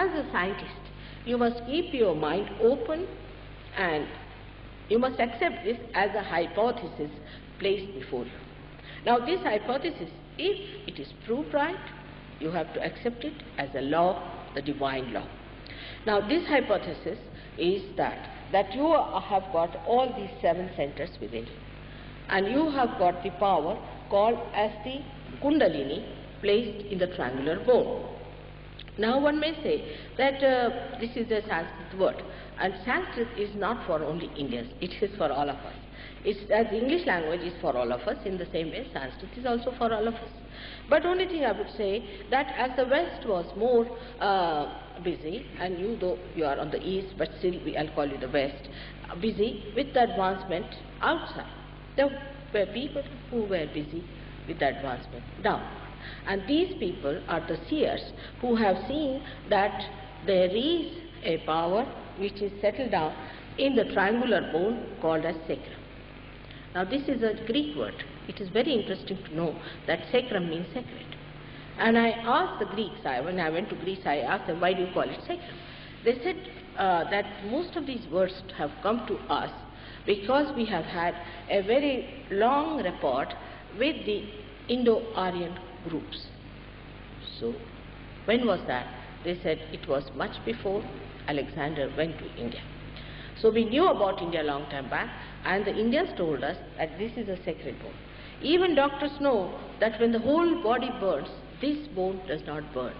as a scientist, you must keep your mind open and you must accept this as a hypothesis placed before you. Now this hypothesis, if it is proved right, you have to accept it as a law, the divine law. Now this hypothesis is that you have got all these 7 centers within you, and you have got the power called as the Kundalini placed in the triangular bone. Now one may say that this is a Sanskrit word, and Sanskrit is not for only Indians, it is for all of us. It's as the English language is for all of us, in the same way Sanskrit is also for all of us. But only thing I would say that as the West was more busy, and you though you are on the East, but still I'll call you the West, busy with the advancement outside. There were people who were busy with the advancement down. And these people are the seers who have seen that there is a power which is settled down in the triangular bone called as sacrum. Now this is a Greek word. It is very interesting to know that sacrum means sacred. And I asked the Greeks, when I went to Greece, I asked them, why do you call it sacrum? They said that most of these words have come to us because we have had a very long rapport with the Indo-Aryan groups. So when was that? They said it was much before Alexander went to India. So we knew about India a long time back, and the Indians told us that this is a sacred bone. Even doctors know that when the whole body burns, this bone does not burn.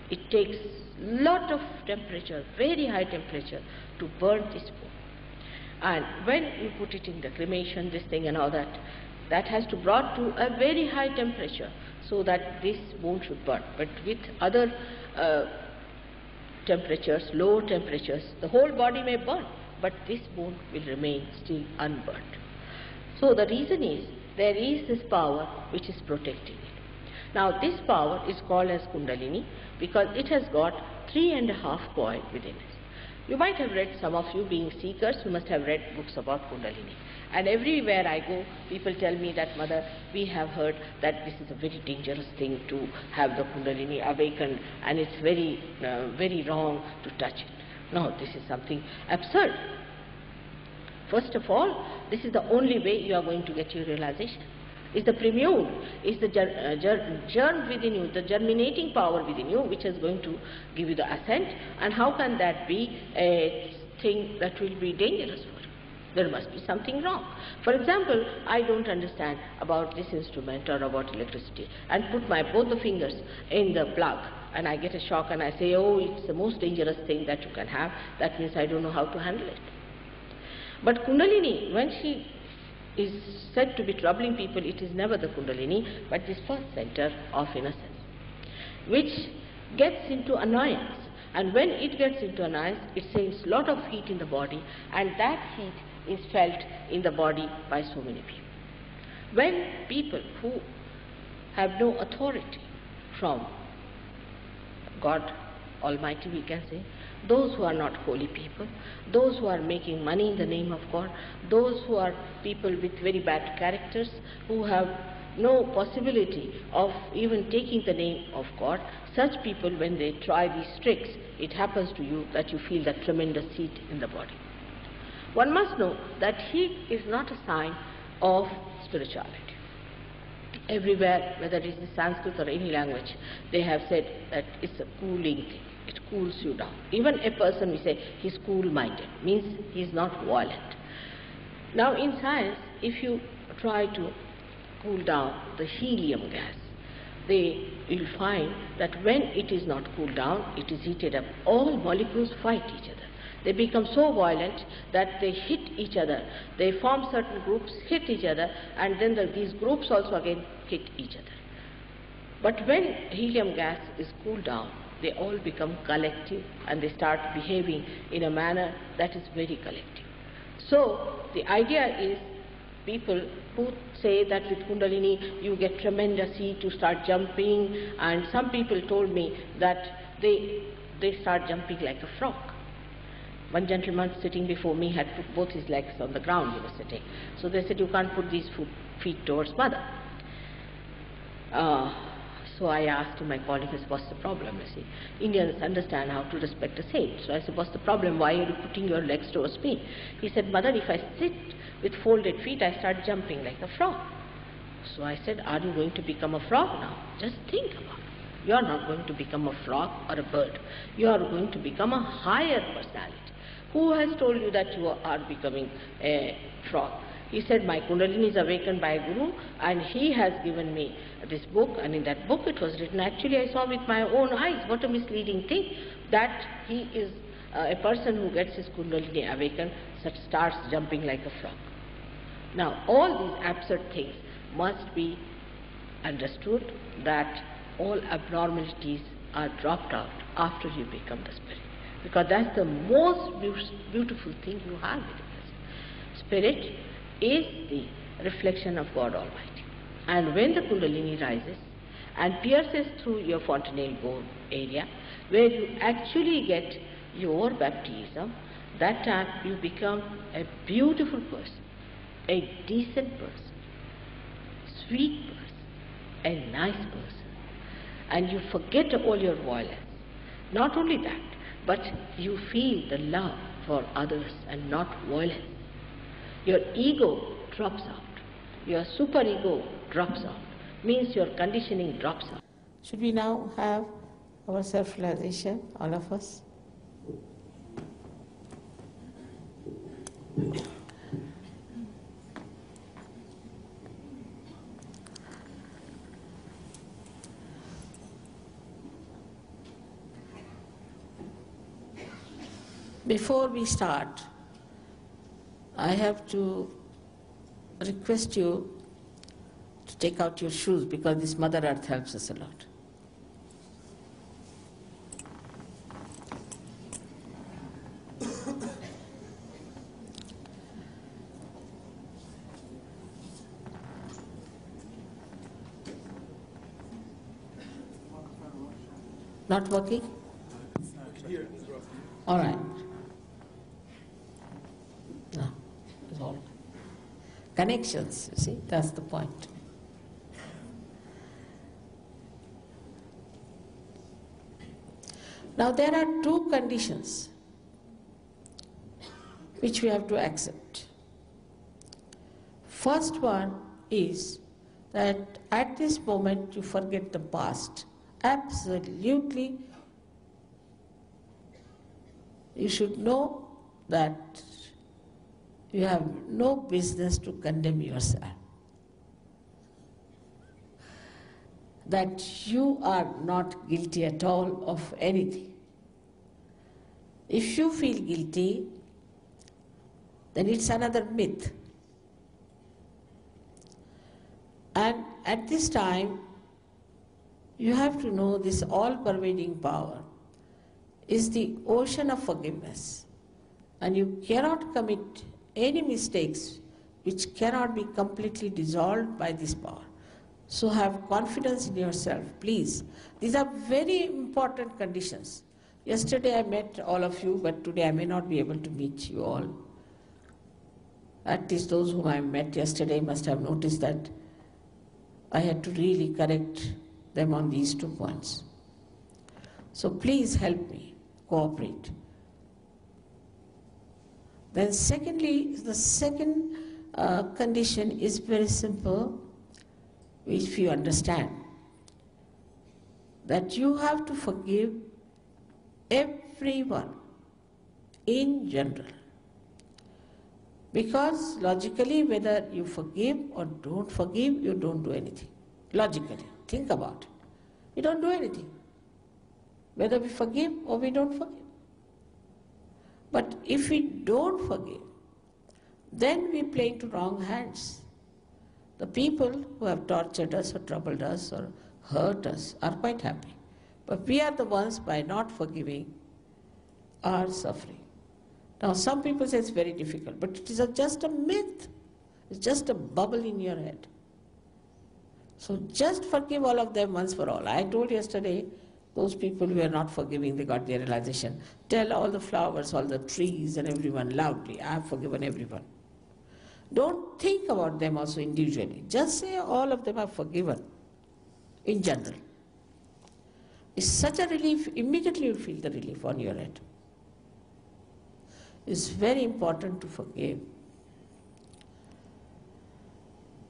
It takes lot of temperature, very high temperature, to burn this bone. And when you put it in the cremation, this thing and all that, that has to be brought to a very high temperature so that this bone should burn. But with other temperatures, low temperatures, the whole body may burn, but this bone will remain still unburnt. So the reason is, there is this power which is protecting it. Now this power is called as Kundalini because it has got 3.5 coil within it. You might have read, some of you being seekers, you must have read books about Kundalini. And everywhere I go, people tell me that, Mother, we have heard that this is a very dangerous thing to have the Kundalini awakened, and it's very, very wrong to touch it. No, this is something absurd. First of all, this is the only way you are going to get your realization. It's the prelude, it's the germ within you, the germinating power within you, which is going to give you the ascent. And how can that be a thing that will be dangerous for you? There must be something wrong. For example, I don't understand about this instrument or about electricity, and put my both the fingers in the plug, and I get a shock and I say, oh, it's the most dangerous thing that you can have. That means I don't know how to handle it. But Kundalini, when she is said to be troubling people, it is never the Kundalini, but this first center of innocence, which gets into annoyance. And when it gets into annoyance, it sends a lot of heat in the body, and that heat is felt in the body by so many people. When people who have no authority from God Almighty, we can say, those who are not holy people, those who are making money in the name of God, those who are people with very bad characters, who have no possibility of even taking the name of God, such people, when they try these tricks, it happens to you that you feel that tremendous heat in the body. One must know that heat is not a sign of spirituality. Everywhere, whether it is Sanskrit or any language, they have said that it's a cooling thing. It cools you down. Even a person, we say, he's cool-minded, means he's not violent. Now in science, if you try to cool down the helium gas, you'll find that when it is not cooled down, it is heated up. All molecules fight each other. They become so violent that they hit each other. They form certain groups, hit each other, and then these groups also again hit each other. But when helium gas is cooled down, they all become collective, and they start behaving in a manner that is very collective. So the idea is, people who say that with Kundalini you get tremendous heat, to start jumping, and some people told me that they start jumping like a frog. One gentleman sitting before me had put both his legs on the ground, he was sitting. So they said, you can't put these feet towards Mother. So I asked him, I called him, what's the problem? You see, Indians understand how to respect a saint. So I said, what's the problem? Why are you putting your legs towards me? He said, Mother, if I sit with folded feet, I start jumping like a frog. So I said, are you going to become a frog now? Just think about it. You are not going to become a frog or a bird. You are going to become a higher personality. Who has told you that you are becoming a frog? He said, my Kundalini is awakened by a Guru, and he has given me this book, and in that book it was written, actually I saw with my own eyes, what a misleading thing, that he is a person who gets his Kundalini awakened, such starts jumping like a frog. Now, all these absurd things must be understood, that all abnormalities are dropped out after you become the spirit. Because that's the most beautiful thing you have with us. Spirit is the reflection of God Almighty. And when the Kundalini rises and pierces through your fontanelle bone area, where you actually get your baptism, that time you become a beautiful person, a decent person, sweet person, a nice person. And you forget all your violence. Not only that, but you feel the love for others and not violence. Your ego drops out. Your superego drops out. Means your conditioning drops out. Should we now have our self-realization, all of us? Before we start, I have to request you to take out your shoes, because this Mother Earth helps us a lot. Not working? All right. No, it's all connections, you see, that's the point. Now there are two conditions which we have to accept. First one is that at this moment you forget the past. Absolutely, you should know that you have no business to condemn yourself. That you are not guilty at all of anything. If you feel guilty, then it's another myth. And at this time, you have to know this all-pervading power is the ocean of forgiveness. And you cannot commit any mistakes which cannot be completely dissolved by this power. So have confidence in yourself, please. These are very important conditions. Yesterday I met all of you, but today I may not be able to meet you all. At least those whom I met yesterday must have noticed that I had to really correct them on these 2 points. So please help me, cooperate. Then secondly, the second condition is very simple, if you understand, that you have to forgive everyone in general. Because logically, whether you forgive or don't forgive, you don't do anything. Logically, think about it. We don't do anything. Whether we forgive or we don't forgive. But if we don't forgive, then we play into wrong hands. The people who have tortured us or troubled us or hurt us are quite happy. But we are the ones, by not forgiving, are suffering. Now some people say it's very difficult, but it is just a myth. It's just a bubble in your head. So just forgive all of them once for all. I told yesterday, those people who are not forgiving, they got their realization. Tell all the flowers, all the trees and everyone loudly, I have forgiven everyone. Don't think about them also individually. Just say all of them are forgiven in general. It's such a relief, immediately you feel the relief on your head. It's very important to forgive.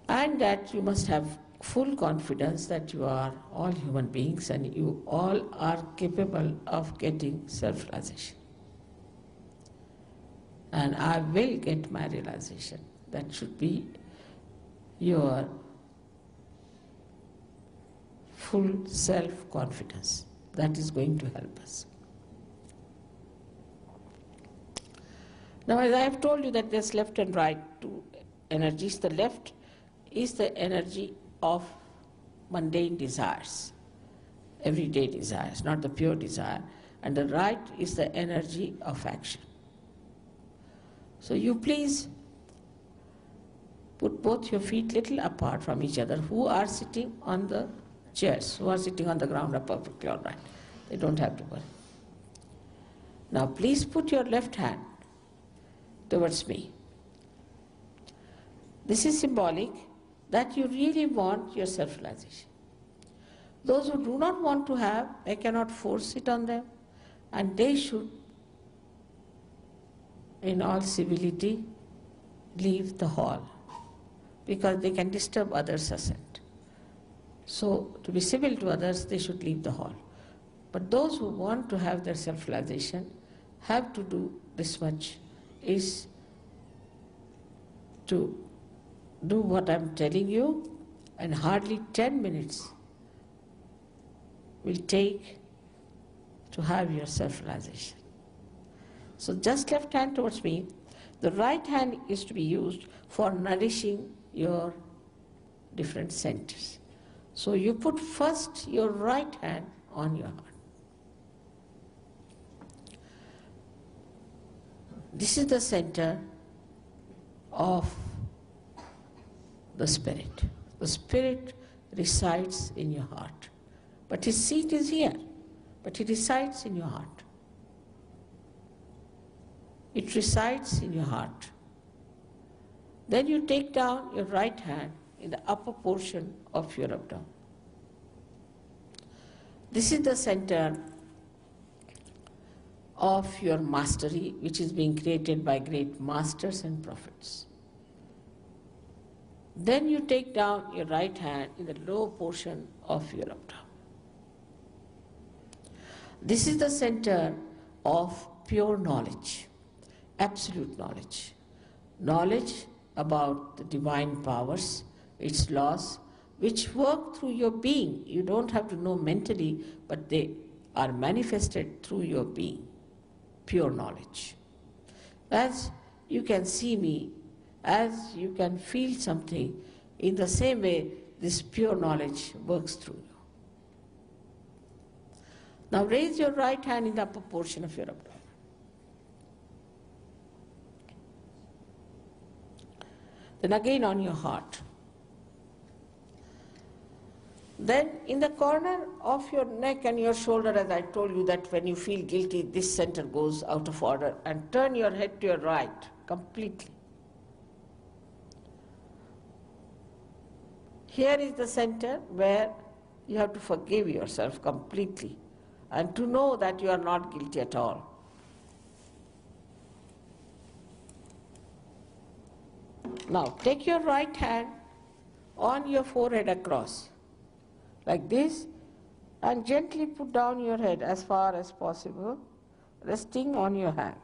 And that you must have full confidence that you are all human beings and you all are capable of getting self-realization. And I will get my realization. That should be your full self-confidence. That is going to help us. Now, as I have told you that there's left and right two energies. The left is the energy of mundane desires, everyday desires, not the pure desire. And the right is the energy of action. So you please put both your feet little apart from each other. Who are sitting on the chairs, who are sitting on the ground are perfectly all right. They don't have to worry. Now please put your left hand towards me. This is symbolic that you really want your self-realization. Those who do not want to have, I cannot force it on them, and they should, in all civility, leave the hall, because they can disturb others' ascent. So, to be civil to others, they should leave the hall. But those who want to have their self-realization have to do this much, is to do what I'm telling you, and hardly 10 minutes will take to have your self-realization. So just left hand towards me. The right hand is to be used for nourishing your different centers. So you put first your right hand on your heart. This is the center of the spirit. The spirit resides in your heart. But his seat is here. But he resides in your heart. It resides in your heart. Then you take down your right hand in the upper portion of your abdomen. This is the center of your mastery, which is being created by great masters and prophets. Then you take down your right hand in the lower portion of your abdomen. This is the center of pure knowledge, absolute knowledge. Knowledge about the divine powers, its laws, which work through your being. You don't have to know mentally, but they are manifested through your being. Pure knowledge. As you can see me, as you can feel something, in the same way this pure knowledge works through you. Now raise your right hand in the upper portion of your abdomen. Then again on your heart. Then in the corner of your neck and your shoulder, as I told you that when you feel guilty, this center goes out of order, and turn your head to your right completely. Here is the center where you have to forgive yourself completely and to know that you are not guilty at all. Now take your right hand on your forehead across, like this, and gently put down your head as far as possible, resting on your hand.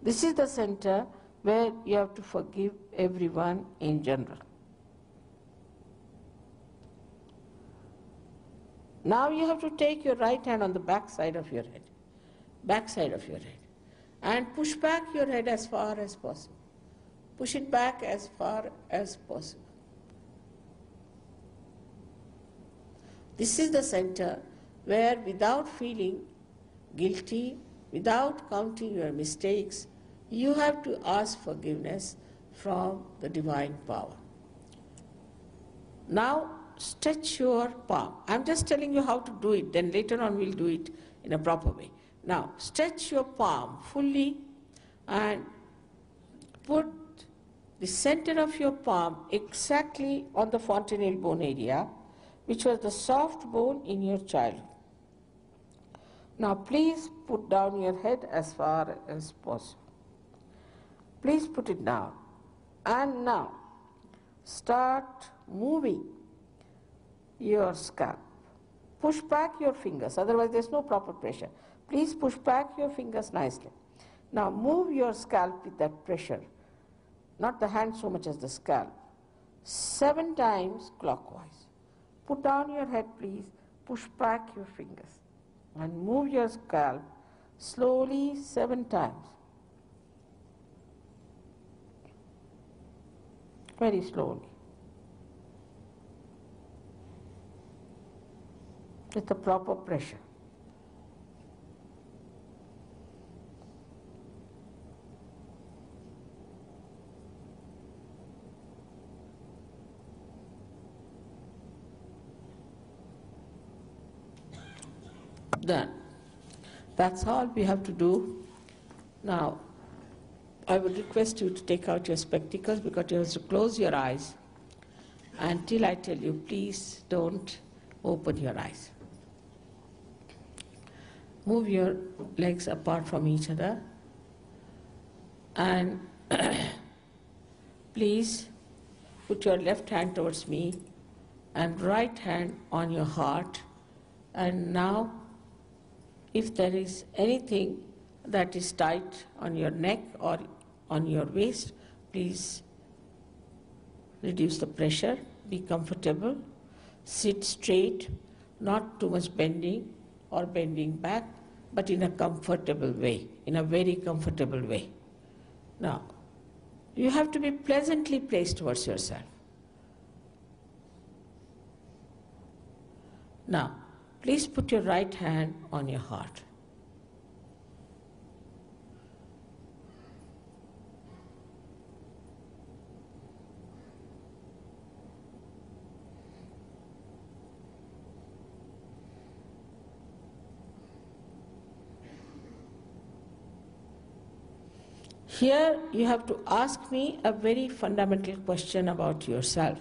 This is the center where you have to forgive everyone in general. Now you have to take your right hand on the back side of your head, and push back your head as far as possible. Push it back as far as possible. This is the center where, without feeling guilty, without counting your mistakes, you have to ask forgiveness from the divine power. Now stretch your palm. I'm just telling you how to do it, then later on we'll do it in a proper way. Now stretch your palm fully and put the center of your palm exactly on the fontanelle bone area, which was the soft bone in your childhood. Now please put down your head as far as possible. Please put it down. And now start moving your scalp. Push back your fingers, otherwise there's no proper pressure. Please push back your fingers nicely. Now move your scalp with that pressure, not the hand so much as the scalp. 7 times clockwise. Put down your head, please. Push back your fingers and move your scalp slowly 7 times. Very slowly. With the proper pressure. Done. That's all we have to do. Now, I would request you to take out your spectacles because you have to close your eyes until I tell you, please don't open your eyes. Move your legs apart from each other and please put your left hand towards me and right hand on your heart. And now, if there is anything that is tight on your neck or on your waist, please reduce the pressure, be comfortable, sit straight, not too much bending or bending back, but in a comfortable way, in a very comfortable way. Now, you have to be pleasantly placed towards yourself. Now, please put your right hand on your heart. Here you have to ask me a very fundamental question about yourself.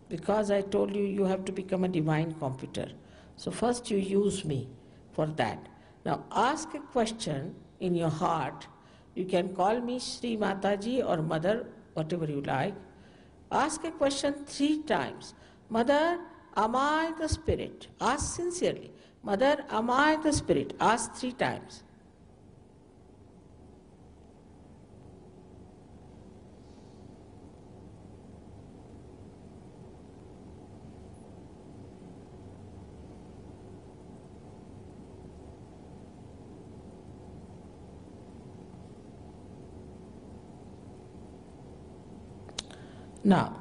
Because I told you, you have to become a divine computer. So first you use me for that. Now ask a question in your heart. You can call me Shri Mataji or Mother, whatever you like. Ask a question 3 times. Mother, am I the spirit? Ask sincerely. Mother, am I the spirit? Ask 3 times. Now,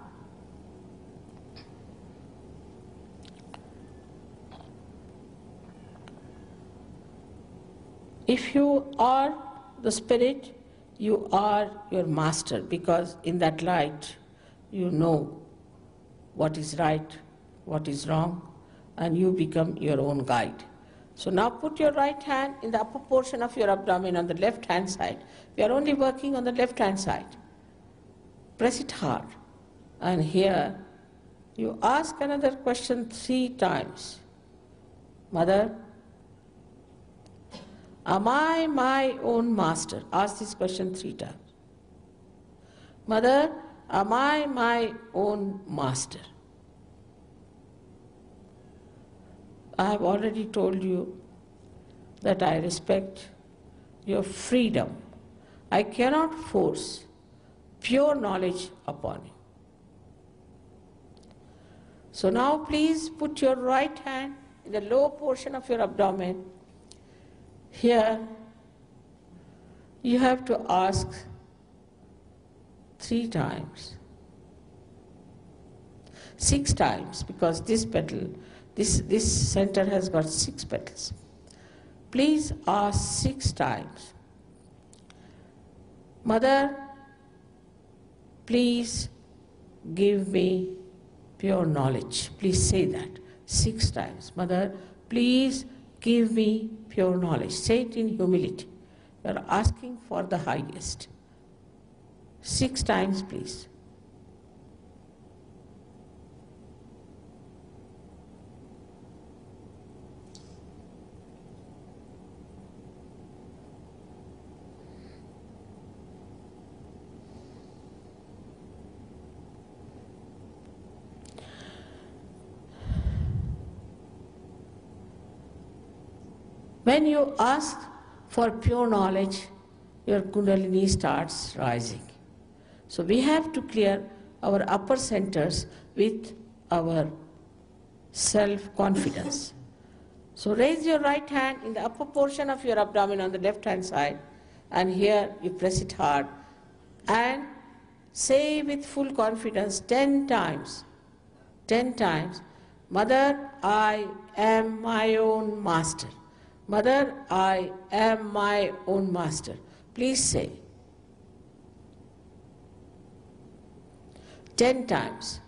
if you are the spirit, you are your master, because in that light you know what is right, what is wrong, and you become your own guide. So now put your right hand in the upper portion of your abdomen on the left hand side. We are only working on the left hand side. Press it hard. And here you ask another question 3 times. Mother, am I my own master? Ask this question 3 times. Mother, am I my own master? I have already told you that I respect your freedom. I cannot force pure knowledge upon you. So now please put your right hand in the lower portion of your abdomen. Here you have to ask 3 times, 6 times, because this petal, this center has got 6 petals. Please ask 6 times. Mother, please give me pure knowledge. Please say that 6 times. Mother, please give me pure knowledge. Say it in humility. You are asking for the highest. 6 times, please. When you ask for pure knowledge, your Kundalini starts rising. So we have to clear our upper centers with our self-confidence. So raise your right hand in the upper portion of your abdomen on the left-hand side, and here you press it hard and say with full confidence 10 times, 10 times, Mother, I am my own master. Mother, I am my own master. Please say 10 times.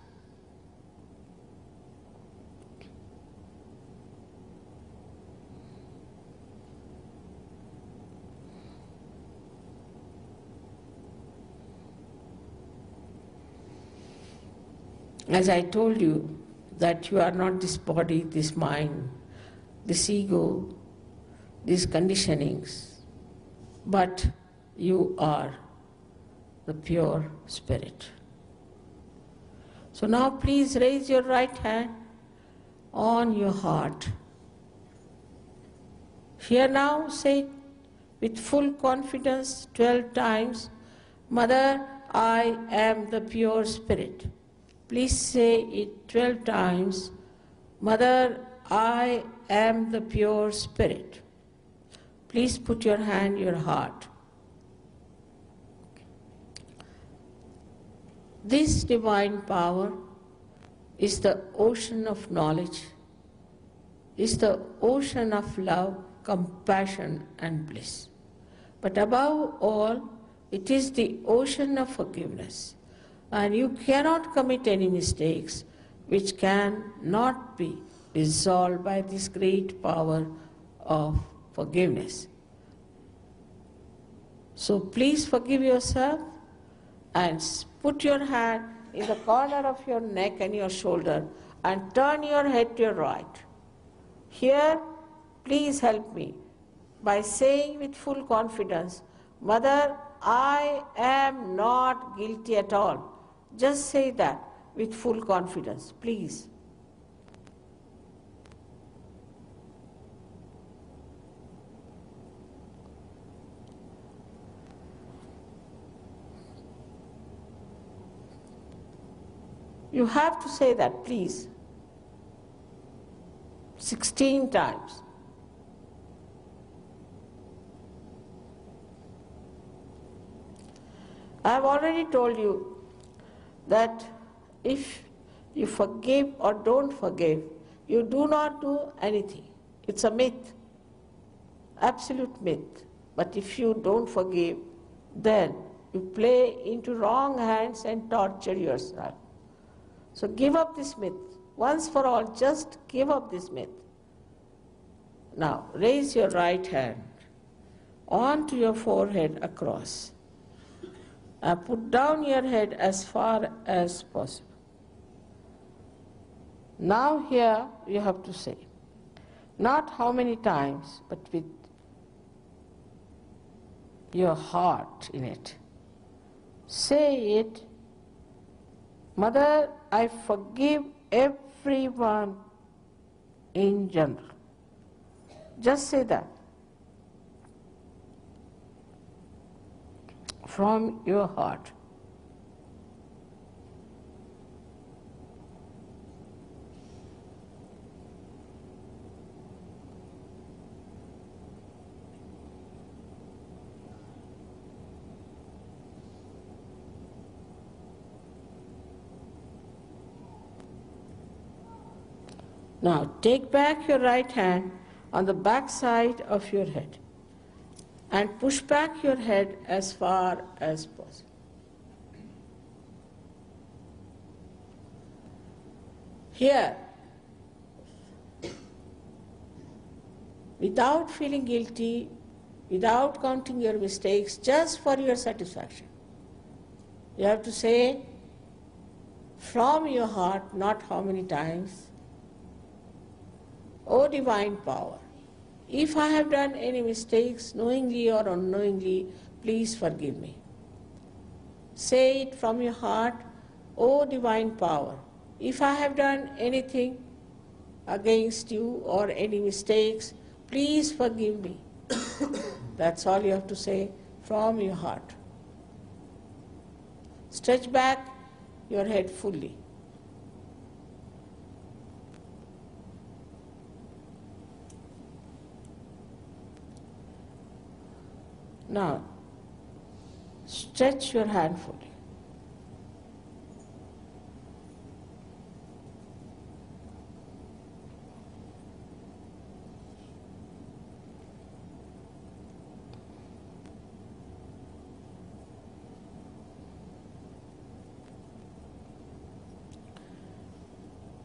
As I told you, that you are not this body, this mind, this ego, these conditionings, but you are the pure spirit. So now please raise your right hand on your heart. Here now say with full confidence 12 times, Mother, I am the pure spirit. Please say it 12 times, Mother, I am the pure spirit. Please put your hand on your heart. This divine power is the ocean of knowledge, is the ocean of love, compassion and bliss. But above all, it is the ocean of forgiveness. And you cannot commit any mistakes which can not be dissolved by this great power of forgiveness. So please forgive yourself and put your hand in the corner of your neck and your shoulder and turn your head to your right. Here, please help me by saying with full confidence, Mother, I am not guilty at all. Just say that with full confidence, please. You have to say that, please, 16 times. I have already told you that if you forgive or don't forgive, you do not do anything. It's a myth, absolute myth. But if you don't forgive, then you play into wrong hands and torture yourself. So give up this myth. Once for all, just give up this myth. Now, raise your right hand onto your forehead across. And put down your head as far as possible. Now here you have to say, not how many times, but with your heart in it. Say it, Mother, I forgive everyone in general. Just say that. From your heart. Now take back your right hand on the back side of your head and push back your head as far as possible. Here, without feeling guilty, without counting your mistakes, just for your satisfaction, you have to say from your heart, not how many times, O divine power, if I have done any mistakes, knowingly or unknowingly, please forgive me. Say it from your heart, O divine power, if I have done anything against you or any mistakes, please forgive me. That's all you have to say from your heart. Stretch back your head fully. Now, stretch your hand fully.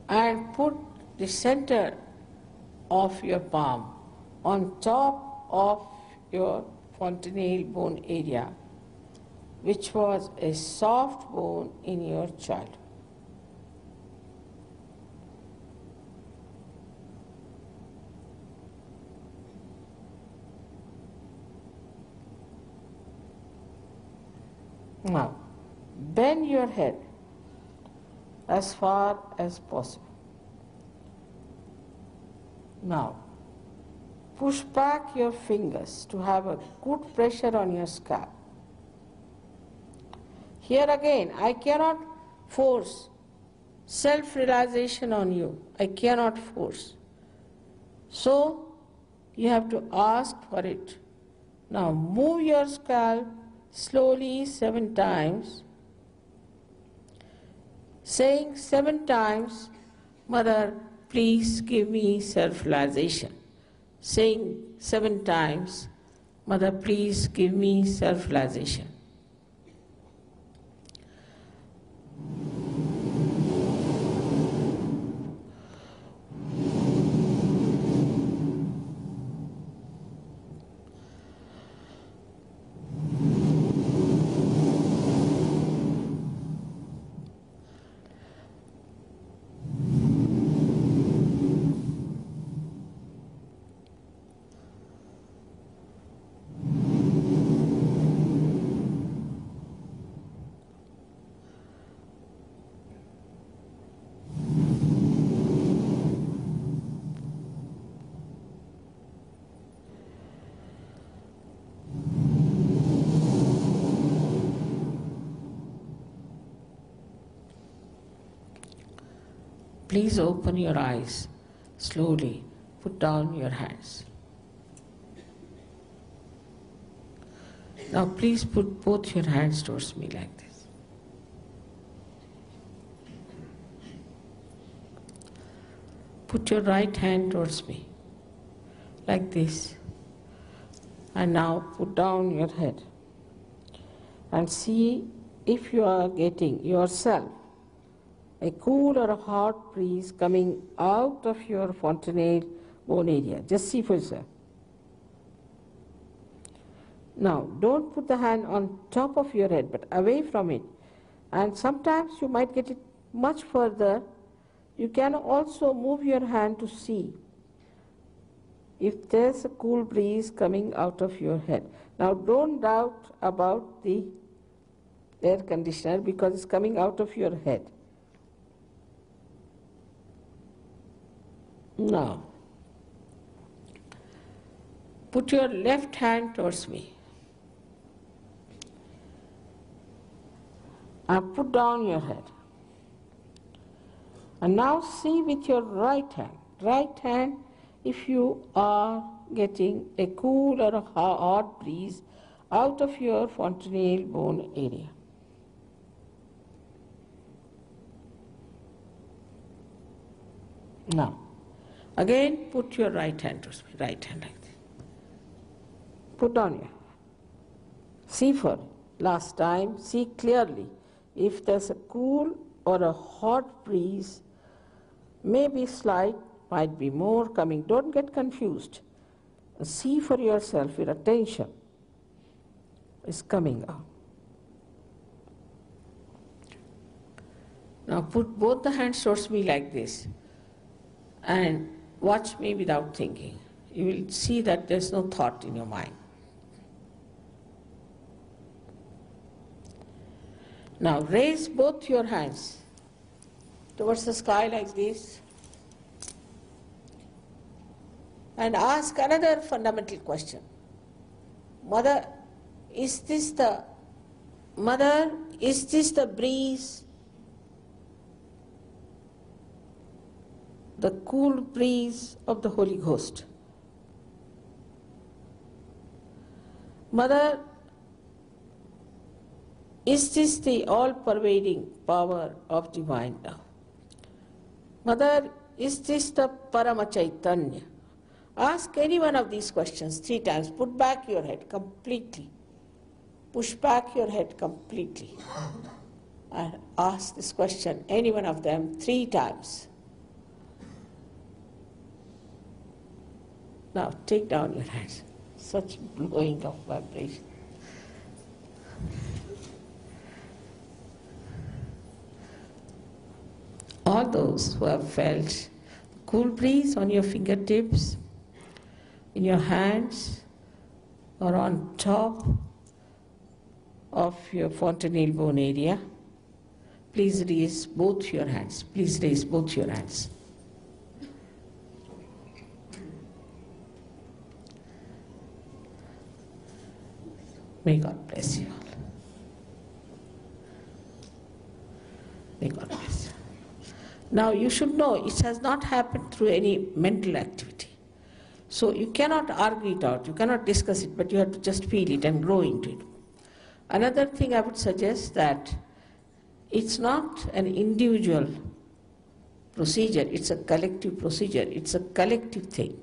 And put the center of your palm on top of your fontanelle bone area, which was a soft bone in your childhood. Now, bend your head as far as possible. Now, push back your fingers to have a good pressure on your scalp. Here again, I cannot force self-realization on you. I cannot force. So, you have to ask for it. Now, move your scalp slowly 7 times, saying 7 times, Mother, please give me self-realization. Saying 7 times, Mother, please give me self-realization. Please open your eyes slowly. Put down your hands. Now please put both your hands towards me like this. Put your right hand towards me like this. And now put down your head and see if you are getting yourself a cool or a hot breeze coming out of your fontanelle bone area. Just see for yourself. Now, don't put the hand on top of your head, but away from it. And sometimes you might get it much further. You can also move your hand to see if there's a cool breeze coming out of your head. Now, don't doubt about the air conditioner because it's coming out of your head. Now, put your left hand towards me and put down your head. And now see with your right hand if you are getting a cool or a hot breeze out of your fontanelle bone area. Now, again put your right hand towards me, right hand like this. Put down your hand. See for last time, see clearly if there's a cool or a hot breeze, maybe slight, might be more coming. Don't get confused. See for yourself, your attention is coming out. Now put both the hands towards me like this and watch me without thinking. You will see that there's no thought in your mind. Now raise both your hands towards the sky like this and ask another fundamental question. Mother, is this the breeze, the cool breeze of the Holy Ghost? Mother, is this the all-pervading power of divine love? Mother, is this the Parama Chaitanya? Ask any one of these questions 3 times. Put back your head completely. Push back your head completely. And ask this question, any one of them, 3 times. Now take down your hands. Such blowing of vibration. All those who have felt the cool breeze on your fingertips, in your hands, or on top of your fontanelle bone area, please raise both your hands. Please raise both your hands. May God bless you all. May God bless you. Now you should know it has not happened through any mental activity. So you cannot argue it out, you cannot discuss it, but you have to just feel it and grow into it. Another thing I would suggest that it's not an individual procedure, it's a collective procedure, it's a collective thing.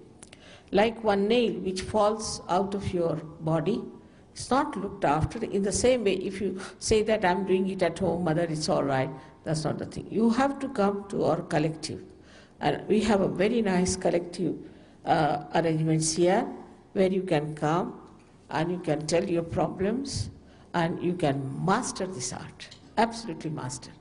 Like one nail which falls out of your body, it's not looked after. In the same way, if you say that I'm doing it at home, mother, it's all right, that's not the thing. You have to come to our collective. And we have a very nice collective arrangements here where you can come and you can tell your problems and you can master this art, absolutely master.